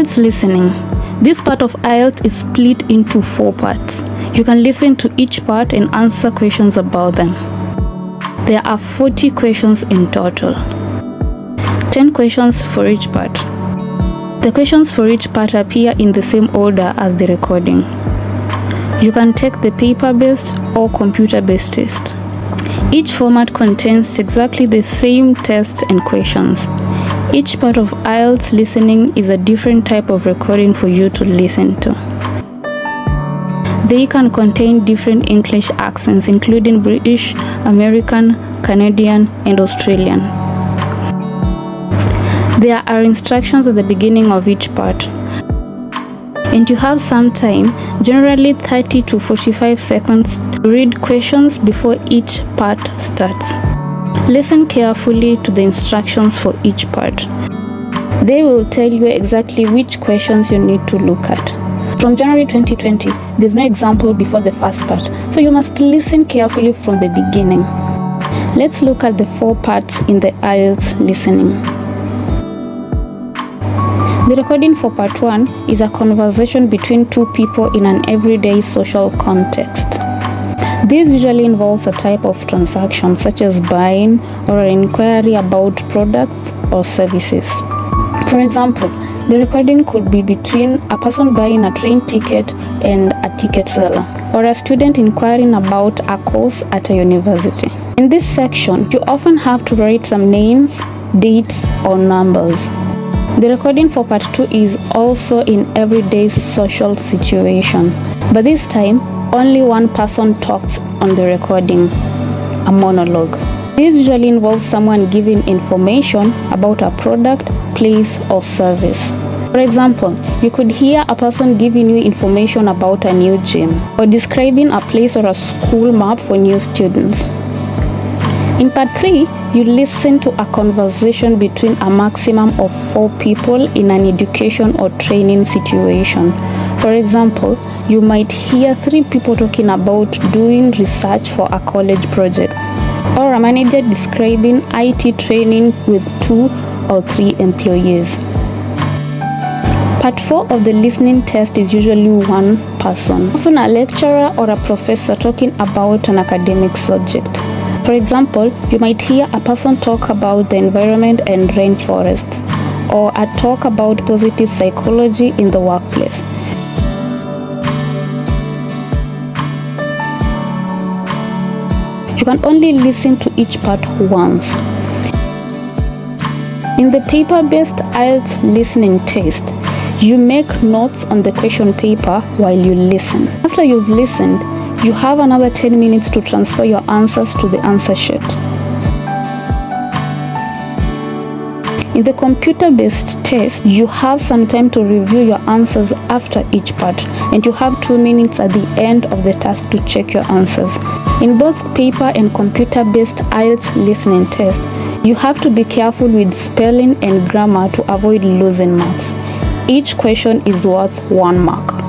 IELTS listening. This part of IELTS is split into 4 parts. You can listen to each part and answer questions about them. There are 40 questions in total. 10 questions for each part. The questions for each part appear in the same order as the recording. You can take the paper-based or computer-based test. Each format contains exactly the same tests and questions. Each part of IELTS listening is a different type of recording for you to listen to. They can contain different English accents, including British, American, Canadian, and Australian. There are instructions at the beginning of each part, and you have some time, generally 30 to 45 seconds, to read questions before each part starts. Listen carefully to the instructions for each part. They will tell you exactly which questions you need to look at. From January 2020, there's no example before the first part, so you must listen carefully from the beginning. Let's look at the 4 parts in the IELTS listening. The recording for part 1 is a conversation between 2 people in an everyday social context. This usually involves a type of transaction such as buying or an inquiry about products or services. For example, the recording could be between a person buying a train ticket and a ticket seller, or a student inquiring about a course at a university. In this section, you often have to write some names, dates, or numbers. The recording for part 2 is also in everyday social situation, but this time, only one person talks on the recording, a monologue. This usually involves someone giving information about a product, place, or service. For example, you could hear a person giving you information about a new gym, or describing a place or a school map for new students. In part 3, you listen to a conversation between a maximum of 4 people in an education or training situation. For example, you might hear 3 people talking about doing research for a college project, or a manager describing IT training with 2 or 3 employees. Part 4 of the listening test is usually one person, often a lecturer or a professor talking about an academic subject. For example, you might hear a person talk about the environment and rainforests, or a talk about positive psychology in the workplace. You can only listen to each part once. In the paper-based IELTS listening test, you make notes on the question paper while you listen. After you've listened, you have another 10 minutes to transfer your answers to the answer sheet. In the computer-based test, you have some time to review your answers after each part, and you have 2 minutes at the end of the task to check your answers. In both paper and computer-based IELTS listening test, you have to be careful with spelling and grammar to avoid losing marks. Each question is worth 1 mark.